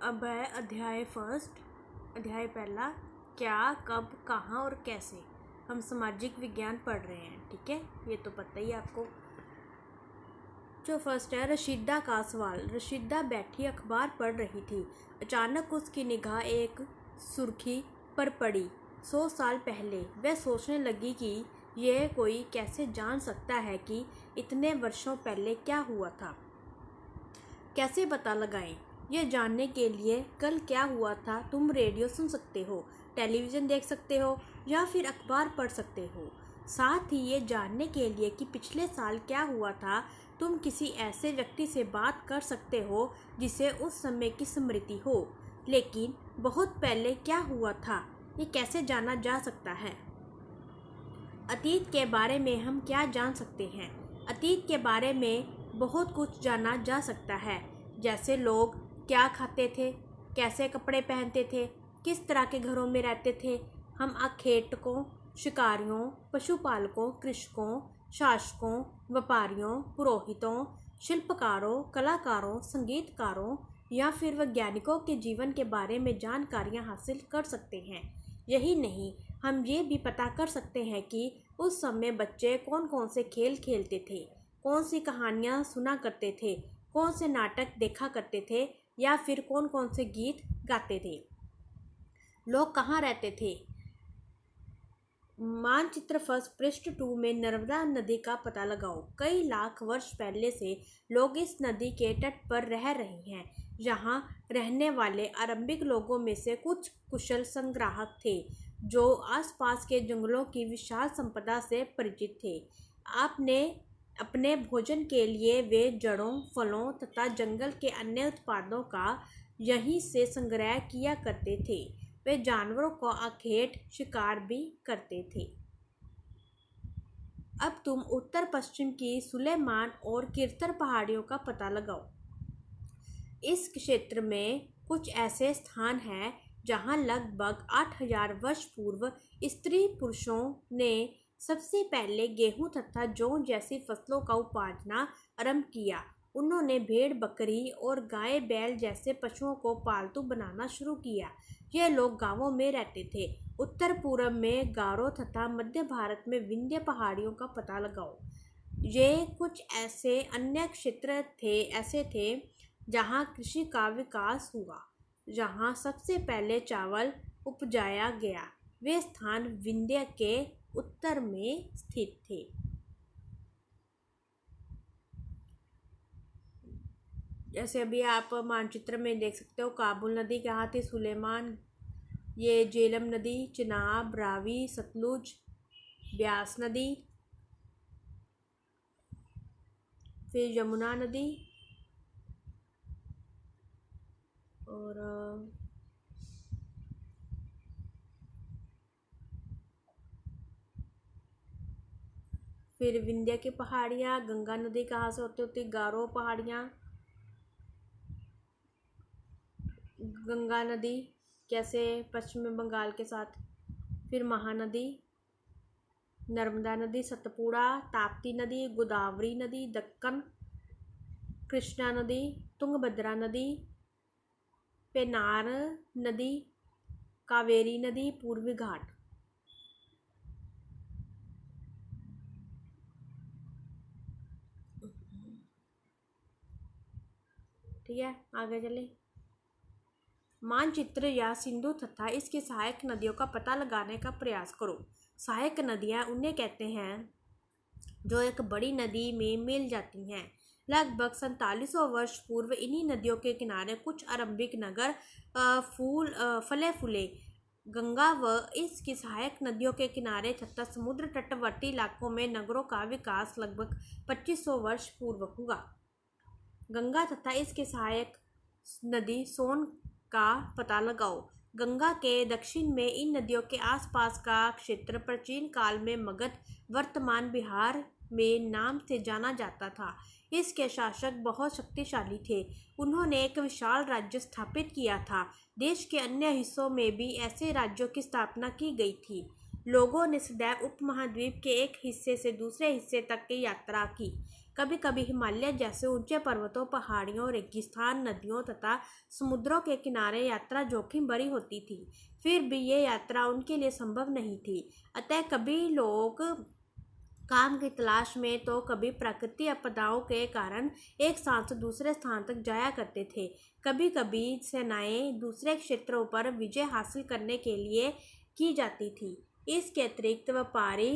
अब है अध्याय फर्स्ट। अध्याय पहला, क्या, कब, कहाँ और कैसे। हम सामाजिक विज्ञान पढ़ रहे हैं, ठीक है, ये तो पता ही है आपको। जो फर्स्ट है, रशीदा का सवाल। रशीदा बैठी अखबार पढ़ रही थी। अचानक उसकी निगाह एक सुर्खी पर पड़ी। 100 साल पहले। वह सोचने लगी कि यह कोई कैसे जान सकता है कि इतने वर्षों पहले क्या हुआ था। कैसे पता लगाएं? यह जानने के लिए कल क्या हुआ था तुम रेडियो सुन सकते हो, टेलीविज़न देख सकते हो या फिर अखबार पढ़ सकते हो। साथ ही ये जानने के लिए कि पिछले साल क्या हुआ था तुम किसी ऐसे व्यक्ति से बात कर सकते हो जिसे उस समय की स्मृति हो। लेकिन बहुत पहले क्या हुआ था ये कैसे जाना जा सकता है? अतीत के बारे में हम क्या जान सकते हैं? अतीत के बारे में बहुत कुछ जाना जा सकता है, जैसे लोग क्या खाते थे, कैसे कपड़े पहनते थे, किस तरह के घरों में रहते थे। हम आखेटकों, शिकारियों, पशुपालकों, कृषकों, शासकों, व्यापारियों, पुरोहितों, शिल्पकारों, कलाकारों, संगीतकारों या फिर वैज्ञानिकों के जीवन के बारे में जानकारियां हासिल कर सकते हैं। यही नहीं, हम ये भी पता कर सकते हैं कि उस समय बच्चे कौन कौन से खेल खेलते थे, कौन सी कहानियाँ सुना करते थे, कौन से नाटक देखा करते थे या फिर कौन कौन से गीत गाते थे। लोग कहाँ रहते थे। मानचित्र फर्स्ट पृष्ठ 2 में नर्मदा नदी का पता लगाओ। कई लाख वर्ष पहले से लोग इस नदी के तट पर रह रहे हैं। यहाँ रहने वाले आरंभिक लोगों में से कुछ कुशल संग्राहक थे जो आसपास के जंगलों की विशाल संपदा से परिचित थे। आपने अपने भोजन के लिए वे जड़ों, फलों तथा जंगल के अन्य उत्पादों का यहीं से संग्रह किया करते थे। वे जानवरों को आखेट शिकार भी करते थे। अब तुम उत्तर पश्चिम की सुलेमान और किरतर पहाड़ियों का पता लगाओ। इस क्षेत्र में कुछ ऐसे स्थान हैं जहां लगभग 8000 वर्ष पूर्व स्त्री पुरुषों ने सबसे पहले गेहूं तथा जौ जैसी फसलों का उपार्जना आरंभ किया। उन्होंने भेड़, बकरी और गाय बैल जैसे पशुओं को पालतू बनाना शुरू किया। यह लोग गांवों में रहते थे। उत्तर पूर्व में गारो तथा मध्य भारत में विंध्य पहाड़ियों का पता लगाओ। ये कुछ ऐसे अन्य क्षेत्र थे जहां कृषि का विकास हुआ, जहां सबसे पहले चावल उपजाया गया। वे स्थान विंध्य के उत्तर में स्थित थे। जैसे अभी आप मानचित्र में देख सकते हो, काबुल नदी कहाँ थी, सुलेमान, ये झेलम नदी, चिनाब, रावी, सतलुज, ब्यास नदी, फिर यमुना नदी और फिर विंध्य की पहाड़ियाँ। गंगा नदी कहाँ से होती होती, गारो पहाड़ियाँ, गंगा नदी कैसे पश्चिम बंगाल के साथ, फिर महानदी, नर्मदा नदी, सतपुड़ा, ताप्ती नदी, गोदावरी नदी, दक्कन, कृष्णा नदी, तुंगभद्रा नदी, पेनार नदी, कावेरी नदी, पूर्वी घाट। ठीक है, आगे चले। मानचित्र या सिंधु तथा इसकी सहायक नदियों का पता लगाने का प्रयास करो। सहायक नदियाँ उन्हें कहते हैं जो एक बड़ी नदी में मिल जाती हैं। लगभग 4700 वर्ष पूर्व इन्हीं नदियों के किनारे कुछ आरंभिक नगर फले फूले। गंगा व इसकी सहायक नदियों के किनारे तथा समुद्र तटवर्ती इलाकों में नगरों का विकास लगभग 2500 वर्ष पूर्व हुआ। गंगा तथा इसके सहायक नदी सोन का पता लगाओ। गंगा के दक्षिण में इन नदियों के आसपास का क्षेत्र प्राचीन काल में मगध, वर्तमान बिहार में नाम से जाना जाता था। इसके शासक बहुत शक्तिशाली थे। उन्होंने एक विशाल राज्य स्थापित किया था। देश के अन्य हिस्सों में भी ऐसे राज्यों की स्थापना की गई थी। लोगों ने सदैव उपमहाद्वीप के एक हिस्से से दूसरे हिस्से तक की यात्रा की। कभी कभी हिमालय जैसे ऊंचे पर्वतों, पहाड़ियों, रेगिस्तान, नदियों तथा समुद्रों के किनारे यात्रा जोखिम भरी होती थी। फिर भी ये यात्रा उनके लिए संभव नहीं थी। अतः कभी लोग काम की तलाश में तो कभी प्राकृतिक आपदाओं के कारण एक स्थान से दूसरे स्थान तक जाया करते थे। कभी कभी सेनाएं दूसरे क्षेत्रों पर विजय हासिल करने के लिए की जाती थी। इसके अतिरिक्त व्यापारी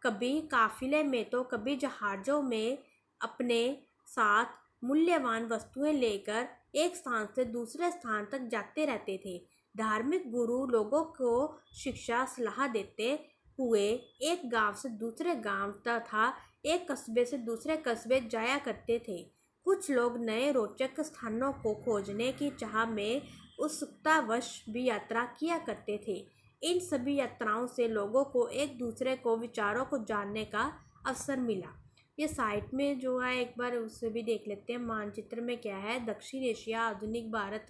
कभी काफिले में तो कभी जहाज़ों में अपने साथ मूल्यवान वस्तुएं लेकर एक स्थान से दूसरे स्थान तक जाते रहते थे। धार्मिक गुरु लोगों को शिक्षा सलाह देते हुए एक गांव से दूसरे गांव तथा एक कस्बे से दूसरे कस्बे जाया करते थे। कुछ लोग नए रोचक स्थानों को खोजने की चाह में उत्सुकतावश भी यात्रा किया करते थे। इन सभी यात्राओं से लोगों को एक दूसरे को विचारों को जानने का अवसर मिला। ये साइट में जो है एक बार उससे भी देख लेते हैं मानचित्र में क्या है। दक्षिण एशिया, आधुनिक भारत।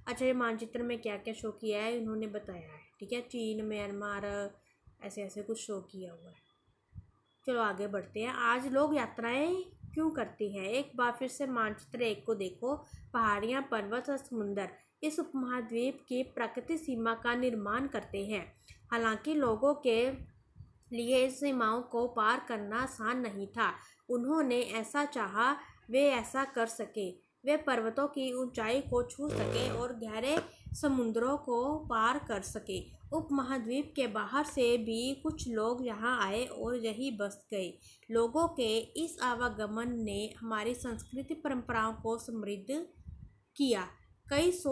अच्छा, ये मानचित्र में क्या क्या शो किया है इन्होंने बताया है, ठीक है। चीन, म्यांमार, ऐसे ऐसे कुछ शो किया हुआ है। चलो आगे बढ़ते हैं। आज लोग यात्राएं क्यों करते हैं? एक बार फिर से मानचित्र 1 को देखो। पहाड़ियाँ, पर्वत और समुंदर इस उपमहाद्वीप की प्राकृतिक सीमा का निर्माण करते हैं। हालांकि लोगों के लिए इस सीमाओं को पार करना आसान नहीं था। उन्होंने ऐसा चाहा वे ऐसा कर सके। वे पर्वतों की ऊंचाई को छू सके और गहरे समुद्रों को पार कर सके। उपमहाद्वीप के बाहर से भी कुछ लोग यहाँ आए और यहीं बस गए। लोगों के इस आवागमन ने हमारी संस्कृति परंपराओं को समृद्ध किया। कई सौ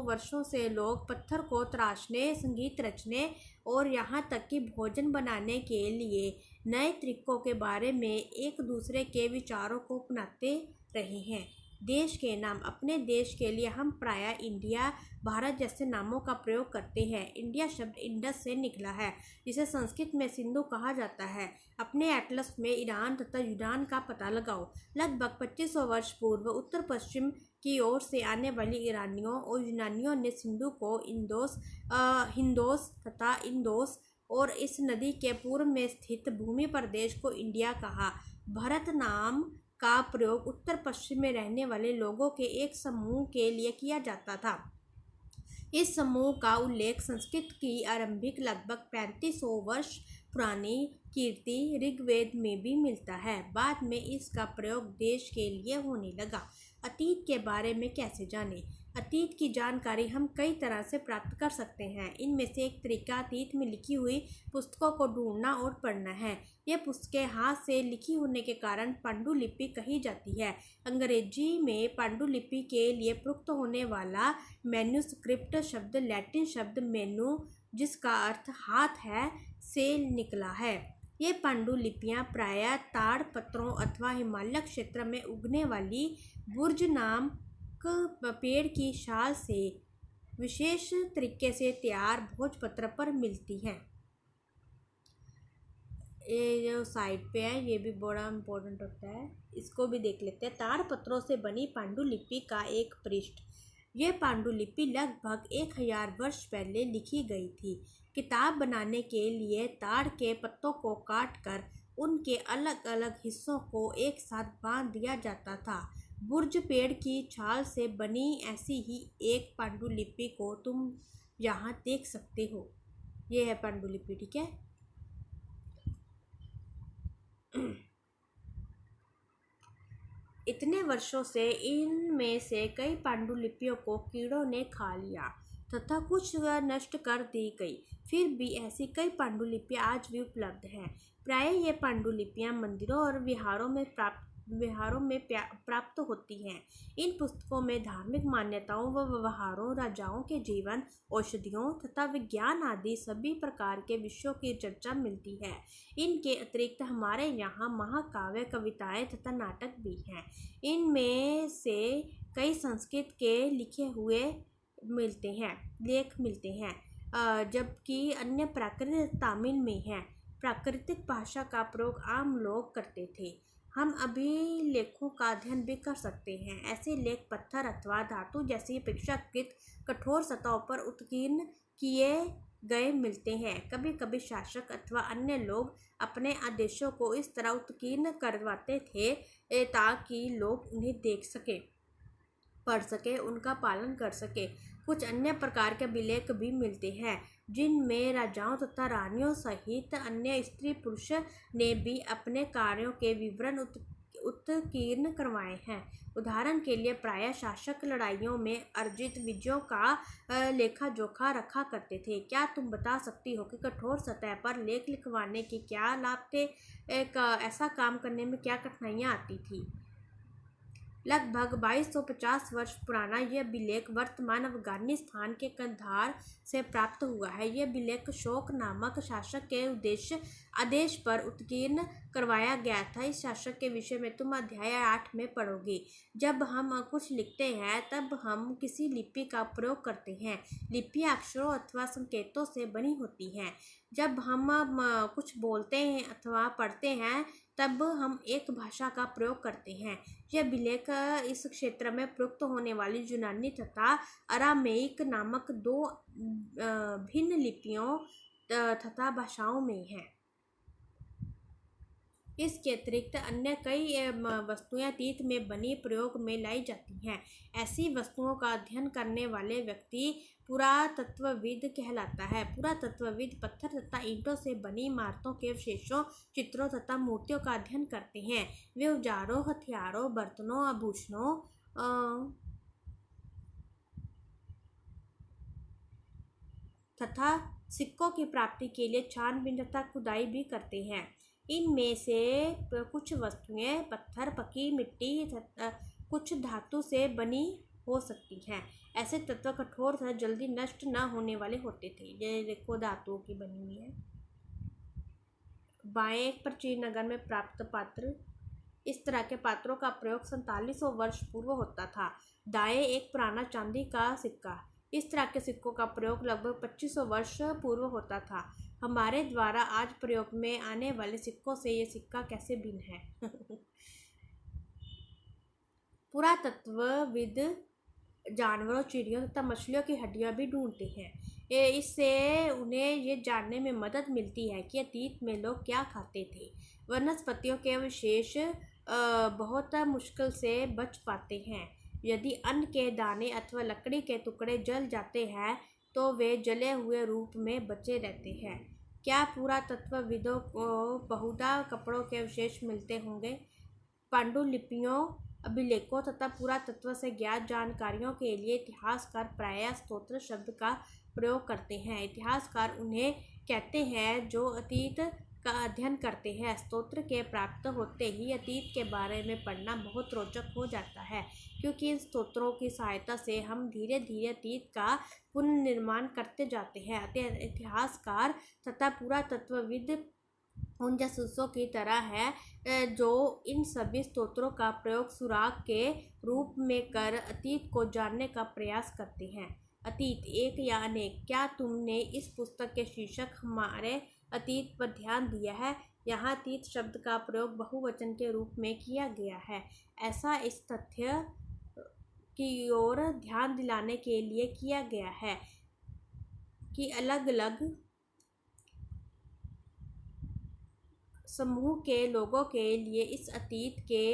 वर्षों से लोग पत्थर को तराशने, संगीत रचने और यहाँ तक कि भोजन बनाने के लिए नए तरीकों के बारे में एक दूसरे के विचारों को अपनाते रहे हैं। देश के नाम। अपने देश के लिए हम प्रायः इंडिया, भारत जैसे नामों का प्रयोग करते हैं। इंडिया शब्द इंडस से निकला है, जिसे संस्कृत में सिंधु कहा जाता है। अपने एटलस में ईरान तथा यूनान का पता लगाओ। लगभग 2500 वर्ष पूर्व उत्तर पश्चिम की ओर से आने वाली ईरानियों और यूनानियों ने सिंधु को हिंदोस तथा इंदोस और इस नदी के पूर्व में स्थित भूमि प्रदेश को इंडिया कहा। भारत नाम का प्रयोग उत्तर पश्चिम में रहने वाले लोगों के एक समूह के लिए किया जाता था। इस समूह का उल्लेख संस्कृत की आरंभिक लगभग 3500 वर्ष पुरानी कीर्ति ऋग्वेद में भी मिलता है। बाद में इसका प्रयोग देश के लिए होने लगा। अतीत के बारे में कैसे जानें? अतीत की जानकारी हम कई तरह से प्राप्त कर सकते हैं। इनमें से एक तरीका अतीत में लिखी हुई पुस्तकों को ढूंढना और पढ़ना है। ये पुस्तकें हाथ से लिखी होने के कारण पांडुलिपि कही जाती है। अंग्रेजी में पांडुलिपि के लिए प्रयुक्त होने वाला मैन्युस्क्रिप्ट शब्द लैटिन शब्द मेनू, जिसका अर्थ हाथ है, से निकला है। ये पांडुलिपियाँ प्रायः ताड़ पत्रों अथवा हिमालय क्षेत्र में उगने वाली बुर्ज नामक पेड़ की छाल से विशेष तरीके से तैयार भोजपत्र पर मिलती है। ये जो साइड पे है ये भी बड़ा इम्पोर्टेंट होता है, इसको भी देख लेते हैं। ताड़ पत्रों से बनी पांडुलिपि का एक पृष्ठ। ये पांडुलिपि लगभग 1000 वर्ष पहले लिखी गई थी। किताब बनाने के लिए ताड़ के पत्तों को काटकर उनके अलग अलग हिस्सों को एक साथ बांध दिया जाता था। बुर्ज पेड़ की छाल से बनी ऐसी ही एक पांडुलिपि को तुम यहाँ देख सकते हो। ये है पांडुलिपि, ठीक है। इतने वर्षों से इनमें से कई पांडुलिपियों को कीड़ों ने खा लिया तथा कुछ नष्ट कर दी गई। फिर भी ऐसी कई पांडुलिपियाँ आज भी उपलब्ध हैं। प्रायः ये पांडुलिपियाँ मंदिरों और विहारों में प्राप्त होती हैं। इन पुस्तकों में धार्मिक मान्यताओं व व्यवहारों, राजाओं के जीवन, औषधियों तथा विज्ञान आदि सभी प्रकार के विषयों की चर्चा मिलती है। इनके अतिरिक्त हमारे यहाँ महाकाव्य, कविताएं तथा नाटक भी हैं। इनमें से कई संस्कृत के लिखे हुए लेख मिलते हैं, जबकि अन्य प्राकृत तमिल में हैं। प्राकृतिक भाषा का प्रयोग आम लोग करते थे। हम अभी लेखों का अध्ययन भी कर सकते हैं। ऐसे लेख पत्थर अथवा धातु जैसी अपेक्षाकृत कठोर सतहों पर उत्कीर्ण किए गए मिलते हैं। कभी कभी शासक अथवा अन्य लोग अपने आदेशों को इस तरह उत्कीर्ण करवाते थे ताकि लोग उन्हें देख सके, पढ़ सके, उनका पालन कर सके। कुछ अन्य प्रकार के अभिलेख भी मिलते हैं जिनमें राजाओं तथा रानियों सहित अन्य स्त्री पुरुष ने भी अपने कार्यों के विवरण उत्कीर्ण करवाए हैं। उदाहरण के लिए प्रायः शासक लड़ाइयों में अर्जित विजयों का लेखा जोखा रखा करते थे। क्या तुम बता सकती हो कि कठोर सतह पर लेख लिखवाने के क्या लाभ थे? ऐसा काम करने में क्या कठिनाइयाँ आती थी? लगभग 2250 वर्ष पुराना यह अभिलेख वर्तमान अफगानिस्तान के कंधार से प्राप्त हुआ है। यह अभिलेख शोक नामक शासक के आदेश पर उत्कीर्ण करवाया गया था। इस शासक के विषय में तुम अध्याय 8 में पढ़ोगे। जब हम कुछ लिखते हैं तब हम किसी लिपि का प्रयोग करते हैं। लिपि अक्षरों अथवा संकेतों से बनी होती है। जब हम कुछ बोलते हैं अथवा पढ़ते हैं तब हम एक भाषा का प्रयोग करते हैं। यह अभिलेख इस क्षेत्र में प्रयुक्त होने वाली यूनानी तथा अरामेइक नामक दो भिन्न लिपियों तथा भाषाओं में है। इसके अतिरिक्त अन्य कई वस्तुएं अतीत में बनी प्रयोग में लाई जाती हैं। ऐसी वस्तुओं का अध्ययन करने वाले व्यक्ति पुरातत्वविद कहलाता है। पुरातत्वविद पत्थर तथा ईंटों से बनी इमारतों के अवशेषों, चित्रों तथा मूर्तियों का अध्ययन करते हैं। वे औजारों, हथियारों, बर्तनों, आभूषणों तथा सिक्कों की प्राप्ति के लिए छानबीन तथा खुदाई भी करते हैं। इनमें से कुछ वस्तुएं पत्थर, पकी मिट्टी तथा कुछ धातु से बनी हो सकती हैं। ऐसे तत्व कठोर तथा जल्दी नष्ट न होने वाले होते थे। ये देखो धातुओं की बनी हुई है। बाएं, एक प्राचीन नगर में प्राप्त पात्र। इस तरह के पात्रों का प्रयोग 4700 वर्ष पूर्व होता था। दाएं, एक पुराना चांदी का सिक्का। इस तरह के सिक्कों का प्रयोग लगभग 2500 वर्ष पूर्व होता था। हमारे द्वारा आज प्रयोग में आने वाले सिक्कों से ये सिक्का कैसे भिन्न है? पुरातत्वविद जानवरों, चिड़ियों तथा मछलियों की हड्डियां भी ढूंढते हैं। इससे उन्हें ये जानने में मदद मिलती है कि अतीत में लोग क्या खाते थे। वनस्पतियों के अवशेष बहुत मुश्किल से बच पाते हैं। यदि अन्न के दाने अथवा लकड़ी के टुकड़े जल जाते हैं तो वे जले हुए रूप में बचे रहते हैं। क्या पुरातत्वविदों को बहुधा कपड़ों के अवशेष मिलते होंगे? पांडुलिपियों, अभिलेखों तथा पुरातत्व से ज्ञात जानकारियों के लिए इतिहासकार प्रायः स्तोत्र शब्द का प्रयोग करते हैं। इतिहासकार उन्हें कहते हैं जो अतीत का अध्ययन करते हैं। स्तोत्र के प्राप्त होते ही अतीत के बारे में पढ़ना बहुत रोचक हो जाता है, क्योंकि इन स्तोत्रों की सहायता से हम धीरे धीरे अतीत का पुनर्निर्माण करते जाते हैं। इतिहासकार तथा पुरातत्वविद उन जासूसों की तरह है जो इन सभी स्तोत्रों का प्रयोग सुराग के रूप में कर अतीत को जानने का प्रयास करते हैं। अतीत, एक या अनेक। क्या तुमने इस पुस्तक के शीर्षक हमारे अतीत पर ध्यान दिया है? यहाँ अतीत शब्द का प्रयोग बहुवचन के रूप में किया गया है। ऐसा इस तथ्य की ओर ध्यान दिलाने के लिए किया गया है कि अलग अलग समूह के लोगों के लिए इस अतीत के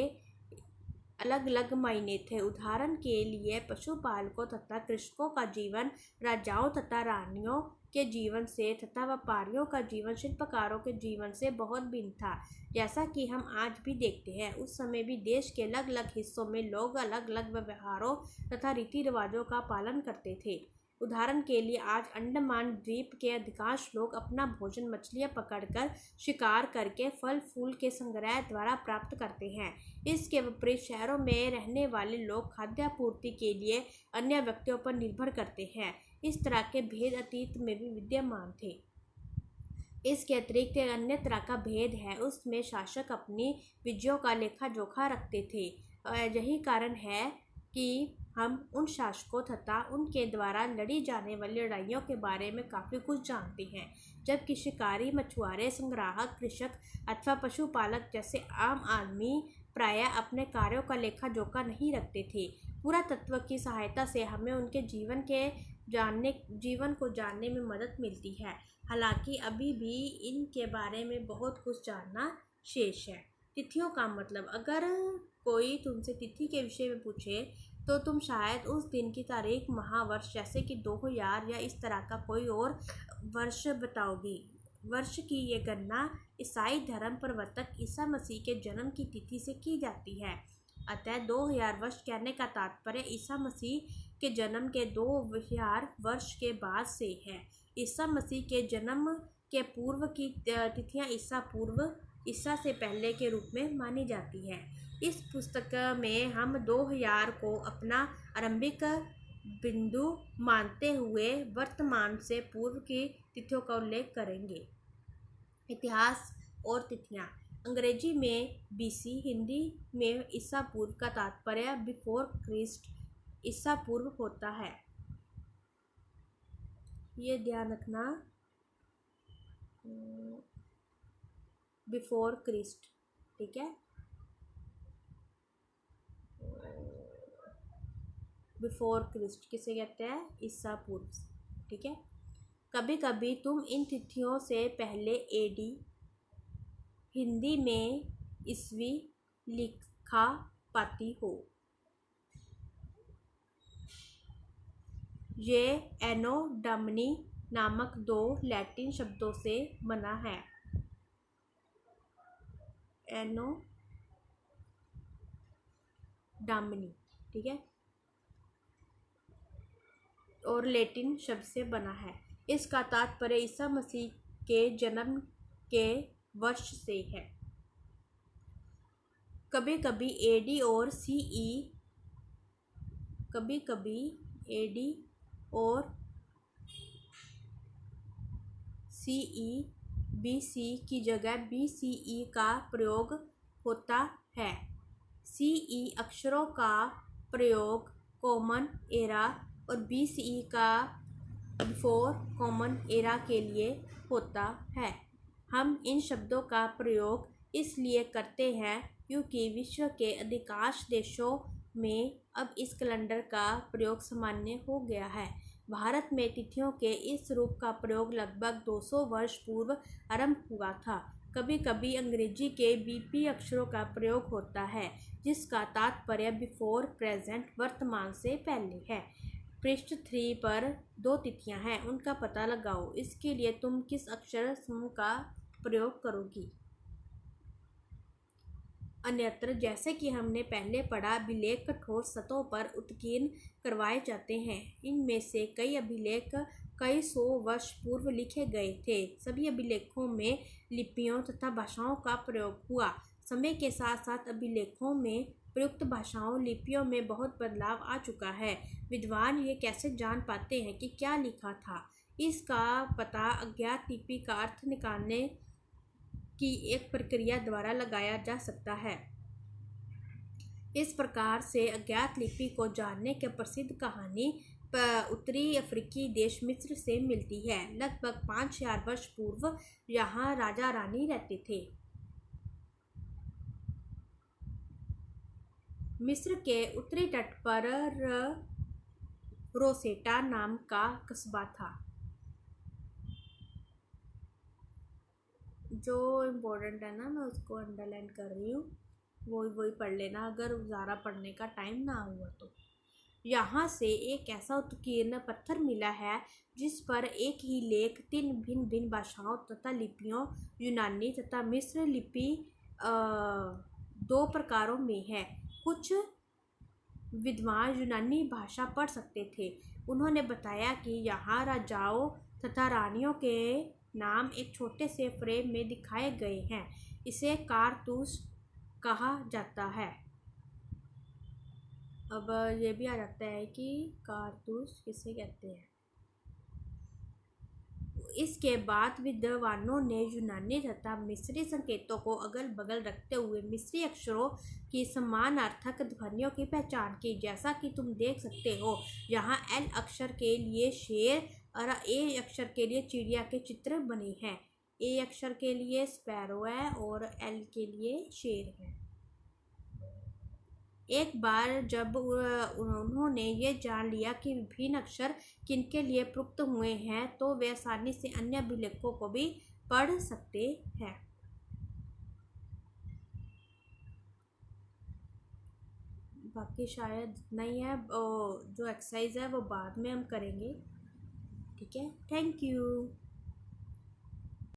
अलग अलग मायने थे। उदाहरण के लिए पशुपालकों तथा कृषकों का जीवन राजाओं तथा रानियों के जीवन से तथा व्यापारियों का जीवन शिल्पकारों के जीवन से बहुत भिन्न था। जैसा कि हम आज भी देखते हैं, उस समय भी देश के अलग अलग हिस्सों में लोग अलग अलग व्यवहारों तथा रीति रिवाजों का पालन करते थे। उदाहरण के लिए आज अंडमान द्वीप के अधिकांश लोग अपना भोजन मछलियां पकड़कर, शिकार करके, फल फूल के संग्रह द्वारा प्राप्त करते हैं। इसके विपरीत शहरों में रहने वाले लोग खाद्यापूर्ति के लिए अन्य व्यक्तियों पर निर्भर करते हैं। इस तरह के भेद अतीत में भी विद्यमान थे। इसके अतिरिक्त एक अन्य तरह का भेद है, उसमें शासक अपनी विजयों का लेखा जोखा रखते थे। यही कारण है कि हम उन शासकों तथा उनके द्वारा लड़ी जाने वाली लड़ाइयों के बारे में काफ़ी कुछ जानते हैं, जबकि शिकारी, मछुआरे, संग्राहक, कृषक अथवा पशुपालक जैसे आम आदमी प्रायः अपने कार्यों का लेखा जोखा नहीं रखते थे। पुरातत्व की सहायता से हमें उनके जीवन को जानने में मदद मिलती है। हालांकि अभी भी इनके बारे में बहुत कुछ जानना शेष है। तिथियों का मतलब, अगर कोई तुमसे तिथि के विषय में पूछे तो तुम शायद उस दिन की तारीख, माह, वर्ष जैसे कि 2000 या इस तरह का कोई और वर्ष बताओगी। वर्ष की ये गणना ईसाई धर्म प्रवर्तक ईसा मसीह के जन्म की तिथि से की जाती है। अतः 2000 वर्ष कहने का तात्पर्य ईसा मसीह के जन्म के 2000 वर्ष के बाद से है। ईसा मसीह के जन्म के पूर्व की तिथियां ईसा से पहले के रूप में मानी जाती है। इस पुस्तक में हम 2000 को अपना आरंभिक बिंदु मानते हुए वर्तमान से पूर्व की तिथियों का उल्लेख करेंगे। इतिहास और तिथियां। अंग्रेजी में BC, हिंदी में ईसा पूर्व का तात्पर्य बिफोर क्रिस्ट, ईसा पूर्व होता है। ये ध्यान रखना, बिफोर क्रिस्ट, ठीक है। बिफोर क्रिस्ट किसे कहते हैं? ईसा पूर्व, ठीक है। कभी कभी तुम इन तिथियों से पहले AD, हिंदी में ईस्वी लिखा पाती हो। ये एनो डमनी नामक 2 लैटिन शब्दों से बना है। एनो डमनी, ठीक है, और लैटिन शब्द से बना है। इसका तात्पर्य ईसा मसीह के जन्म के वर्ष से है। कभी कभी AD और CE, कभी कभी AD और CE BC की जगह BCE का प्रयोग होता है। CE अक्षरों का प्रयोग कॉमन एरा और BCE का बिफोर कॉमन एरा के लिए होता है। हम इन शब्दों का प्रयोग इसलिए करते हैं क्योंकि विश्व के अधिकांश देशों में अब इस कैलेंडर का प्रयोग सामान्य हो गया है। भारत में तिथियों के इस रूप का प्रयोग लगभग 200 वर्ष पूर्व आरंभ हुआ था। कभी कभी अंग्रेजी के BP अक्षरों का प्रयोग होता है, जिसका तात्पर्य बिफोर प्रेजेंट, वर्तमान से पहले है। पृष्ठ 3 पर 2 तिथियां हैं, उनका पता लगाओ। इसके लिए तुम किस अक्षर समूह का प्रयोग करोगी? अन्यत्र, जैसे कि हमने पहले पढ़ा, अभिलेख कठोर सतहों पर उत्कीर्ण करवाए जाते हैं। इनमें से कई अभिलेख कई सौ वर्ष पूर्व लिखे गए थे। सभी अभिलेखों में लिपियों तथा भाषाओं का प्रयोग हुआ। समय के साथ साथ अभिलेखों में प्रयुक्त भाषाओं, लिपियों में बहुत बदलाव आ चुका है। विद्वान ये कैसे जान पाते हैं कि क्या लिखा था? इसका पता अज्ञात लिपि का अर्थ निकालने की एक प्रक्रिया द्वारा लगाया जा सकता है। इस प्रकार से अज्ञात लिपि को जानने की प्रसिद्ध कहानी उत्तरी अफ्रीकी देश मिस्र से मिलती है। लगभग 5000 वर्ष पूर्व यहाँ राजा रानी रहते थे। मिस्र के उत्तरी तट पर रोसेटा नाम का कस्बा था। जो इम्पोर्टेंट है ना, मैं उसको अंडरलाइन कर रही हूँ, वही पढ़ लेना अगर ज़्यादा पढ़ने का टाइम ना हुआ तो। यहाँ से एक ऐसा उत्कीर्ण पत्थर मिला है जिस पर एक ही लेख 3 भिन्न भिन्न भाषाओं तथा लिपियों, यूनानी तथा मिस्र लिपि 2 प्रकारों में है। कुछ विद्वान यूनानी भाषा पढ़ सकते थे। उन्होंने बताया कि यहाँ राजाओं तथा रानियों के नाम एक छोटे से फ्रेम में दिखाए गए हैं। इसे कारतूस कहा जाता है। अब ये भी आ जाता है कि कारतूस किसे कहते हैं। इसके बाद विद्वानों ने यूनानी तथा मिस्री संकेतों को अगल बगल रखते हुए मिस्री अक्षरों की समानार्थक ध्वनियों की पहचान की। जैसा कि तुम देख सकते हो, यहाँ L अक्षर के लिए शेर और A अक्षर के लिए चिड़िया के चित्र बने हैं। A अक्षर के लिए स्पैरो है और L के लिए शेर है। एक बार जब उन्होंने ये जान लिया कि विभिन्न अक्षर किनके लिए प्रयुक्त हुए हैं तो वे आसानी से अन्य अभिलेखों को भी पढ़ सकते हैं। बाकी शायद इतना ही है, जो एक्सरसाइज है वो बाद में हम करेंगे। ठीक है, थैंक यू।